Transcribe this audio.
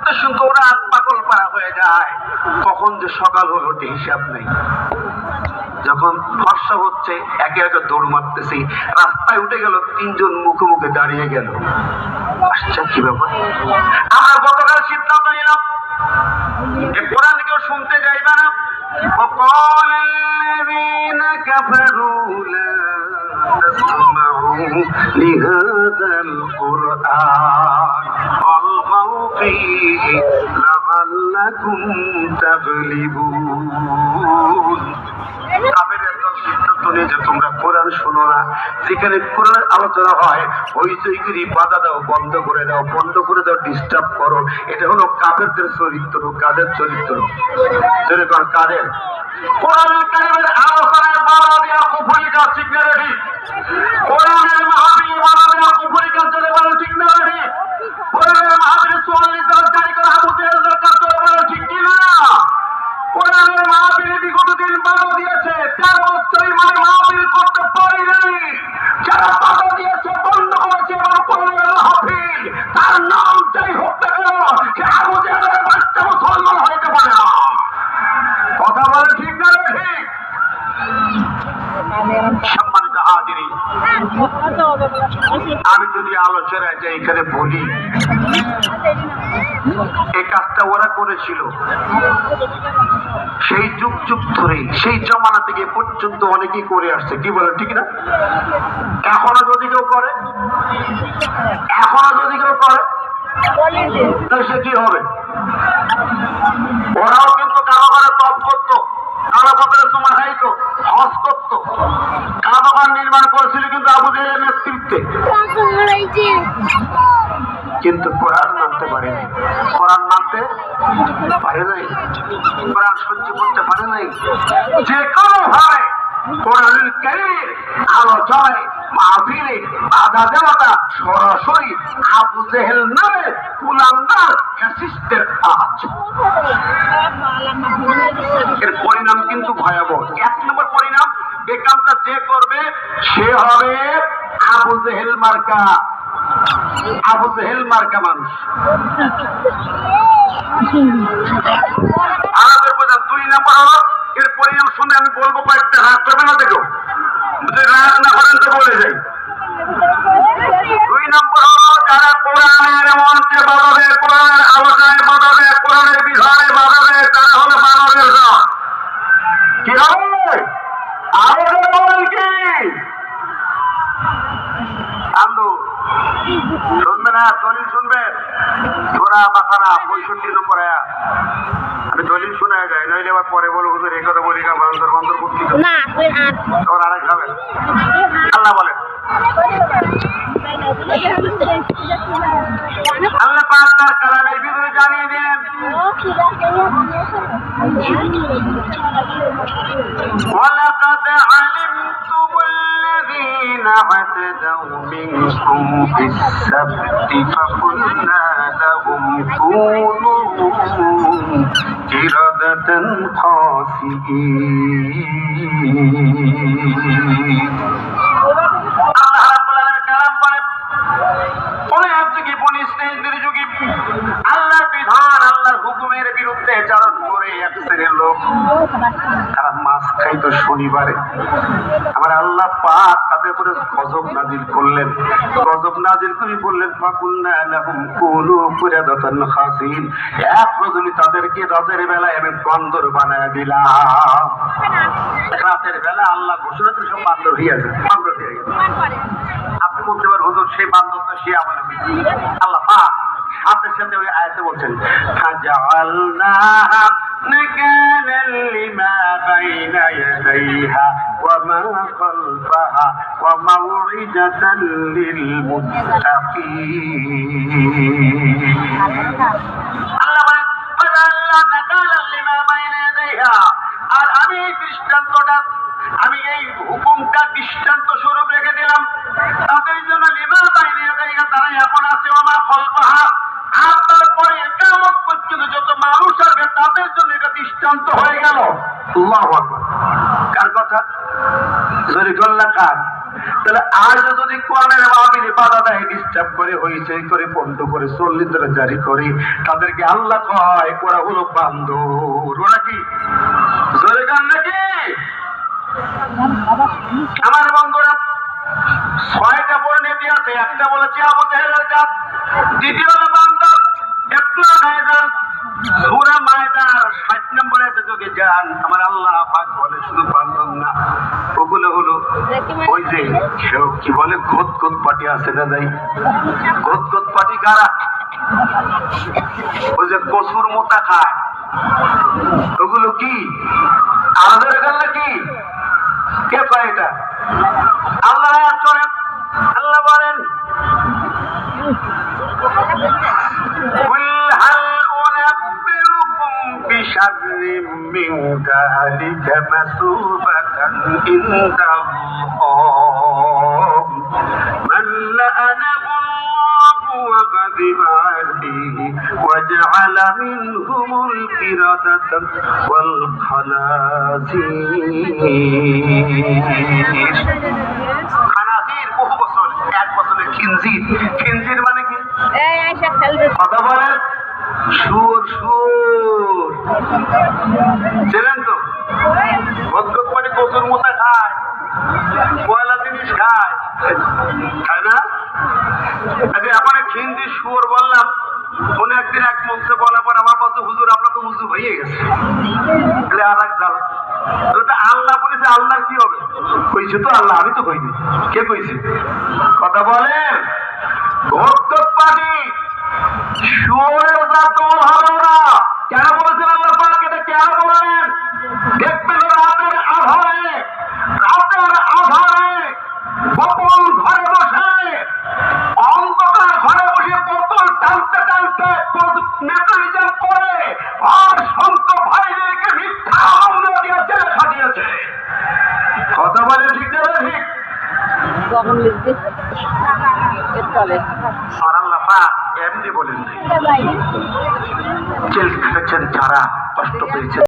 শুনতে শুনতে ওরা পাগল পাড়া হয়ে যায়। কখন যে সকাল হলো হিসাব নেই। যখন ফর্সা হচ্ছে একে একে দৌড় মারতেছি, রাস্তায় উঠে গেল, তিনজন মুখে মুখে দাঁড়িয়ে গেল। আচ্ছা কি ব্যাপার? আমরা গতকাল সিদ্ধান্ত নিলাম কোরআন কেউ শুনতে যাইবে না। وقال الذين كفروا لا تسمعوا لهذا القرآن والغوا فيه لعلكم تغلبون। তোমরা কোরআন শোনো না, যেখানে কোরআনের আলোচনা হয় হইচই করি বাধা দাও, বন্ধ করে দাও, বন্ধ করে দাও, ডিস্টার্ব করো। এটা হলো কাফেরদের চরিত্র। কাদের চরিত্র? যেরকম কাদের কোরআনের কারিমের আলোচনায় বাধা দেওয়া কুফরি কাজ, ঠিক না রেডি? কোরআনের মাহফিলে বাধা দেওয়া কুফরি কাজ, চলে বলো ঠিক না রেডি? কোরআনের মাহফিলে 44 জন জারি করা আবু জেহেলের কাজ, চলে বলো ঠিক কি না? কোরআনের মাহফিলে বিগত দিন বাধা দিয়েছে, 4 বছর মানে মাহফিল করতে পারি নাই। যারা বাধা দিয়েছে, বন্ধ করেছে, এবং কোরআনের মাহফিল তার নাম যাই হোক না কেন, সে আবু জেহেলের বাচ্চা মুসলমান হইতে পারে না। কথা বলে ঠিক না ঠিক? সম্মানিত হাজিরিন, আমি যদি আলোচনায় যে এখানে বলি এই কাজটা ওরা করেছিল সেই যুগ যুগ ধরে, সেই জমানা থেকে পর্যন্ত অনেকেই করে আসছে, কি বলে ঠিক না? এখনো যদি কেউ করে, তাহলে সে কি হবে? ওরাও কিন্তু কারো ঘরে তপ করতো, কারো ঘরে সময় খাইতো, হজ করতো, কাবাগান নির্মাণ করেছিল কিন্তু আবু জেহেলের নেতৃত্বে। কিন্তু কোরআন মানতে পারে নাই, কোরআন মানতে পারে নাই, কোরআন সহ্য করতে পারে নাই। যে কোনো ভাবে কোরআনুল কারীমের আলোচনায় মাহফিলে বাধা দেওয়াটা সরাসরি আবু জেহেল নামে কুলাঙ্গার ফ্যাসিস্টের কাজ। এর পরিণাম কিন্তু ভয়াবহ। 1 নম্বর পরিণাম, এই কাজটা যে করবে সে হবে আবু জেহেল মার্কা, আবু জেহেল মার্কা মানুষ। আমাদের বোঝা। 2 নম্বর হলো, এর পরিণাম শুনে আমি বলবো কয়েকটা, রাগ করবে না, দেখো যদি রাগ না করেন তো বলে যাই। 2 নম্বর হলো, যারা কোরআনের মঞ্চে বাধা দেয়, কোরআনের আলোচনায় বাধা দেয়, কোরআনের বিধানে বাধা দেয়, তারা হলো বানরের জাত। কি হবে? আরো বলেন কি? আন্দো শুনবে না? দলিল শুনবে? সূরা বাকারা 65 নম্বর আয়াত। আমি দলিল শোনা যায়, নইলে আবার পরে বলবো হুজুর এই কথা বলি না, বান্দর বান্দর করতে না, তোর আরেক হবে। আল্লাহ বলেন, আল্লাহ পাক তার কালামের ভিতরে জানিয়ে দেন, ওয়ালাকাদ আলিমতুম আল্লাযীনা আ'তাদাউ মিনকুম ফিস-সাবতি ফাকুলনা লাহুম কুনু কিরাদাতান খাসিঈন। আল্লাহ রাব্বুল আলামিন কালাম বলেন, অনেক যুগে বনি ইসরাঈলদের যুগে আল্লাহর বিধান, আল্লাহর হুকুমের বিরুদ্ধে চারণ করে এক শ্রেণীর লোক, তারা মাছ খাইতো শনিবারে। আমার আল্লাহ পাক তাদের উপরে গজব নাজিল করলেন। গজব নাজিল করে বললেন, ফাকুলনা লাহুম কুনু কিরাদাতান খাসিঈন, এক রজনী তাদেরকে রাতের বেলায় আমি বান্দর বানায় দিলাম। রাতের বেলা আল্লাহ ঘোষণা করে সব বান্দর হয়ে গেছে, বান্দর হয়ে গেছে। আপনি বলতে পারেন হুজুর সেই বান্দরটা সে আমার আল্লাহ পাক সাথে সাথে ওই আয়াতে বলছেন, ফাজআলনাহা নাকালান লিমা বাইনা ইয়াদাইহা ওয়া মা খালফাহা ওয়া মাউইজাতান লিল মুত্তাকিন। আল্লাহ বলেন, ফাজআলনা নাকালান লিমা বাইনা ইয়াদাইহা, আর আমি এই দৃষ্টান্তটা, আমি এই হুকুমটা দৃষ্টান্ত স্বরূপ রেখে দিলাম তাদের জন্য, লিমা বাইনা ইয়াদাইহা, তারা এখন আছে, ওয়া মা খালফাহা, আর তারপরে কিয়ামত পর্যন্ত যত মানুষ আসবে তাদের জন্য এটা দৃষ্টান্ত হয়ে গেল। আল্লাহু আকবার। কার কথা? জোরে গল্লা কার? তাহলে আজ যদি কোরআনের মাহফিলে বাধা দেয়, ডিস্টার্ব করে, হইচই করে, পণ্ড করে, চল্লিশ জারি করে, তাদেরকে আল্লাহ কয় ওরা হলো বান্দর। ওরা কি জোরে গান নাকি? আমার বন্ধুরা, 6টা পরিণতি আছে। একটা বলেছে আবু জাহেলের জাত, দ্বিতীয় হলো বান্দর। একটু আগায় যান, সূরা মায়দার 60 নম্বর আয়াতে যদি যান, আমার আল্লাহ পাক বলে শুধু বান্দর না, ওগুলো হলো ওই যে কি বলে ঘোত পাটি আছে না নাই? ঘোত পাটি কারা? ওই যে কসুর মোতা খায়, ওগুলো কি আমাদের এখানে কি? কে পায় এটা? আল্লাহ চলেন, আল্লাহ বলেন بشر من ذلك مثوبة عند الله من لعنه الله وغضب عليه وجعل منهم القردة والخنازير। খানাজির বহু বছর, এক বছরের খিনজির। খিনজির মানে কি? কথা বলেন। সুর সুর ছিলেন তো? বদগত মানে কচুর মোতা খায়, পয়লা জিনিস খায়, তাই না? আচ্ছা, এখন খিনজি সুর বললাম। মনে একদিন এক মঞ্চে বলার পর আমার বলছে, হুজুর আপনার তো উজু হয়ে গেছে। আর এক জাল আল্লাহ বলেছে, আল্লাহ কি হবে? কইছে তো আল্লাহ, আমি তো কইনি। কে কইছে? কথা বলেন। পানি শুয়োরের জাত ভালো না। কেন বলেছেন আল্লাহ পাক? এটা কেন বলেন? দেখবেন রাতের আধারে গোপন ঘরে বসে, অন্ধকার ঘরে বসে বোতল টানতে টানতে মেটালিজম করে আর সন্ত ভাইদেরকে মিথ্যা মামলা দিয়ে জেলে খাটিয়েছে। কথা বলে ঠিক না ঠিক? আর আল্লাহ পাক এমনি বলেন, জেল খেটেছেন যারা, কষ্ট পেয়েছেন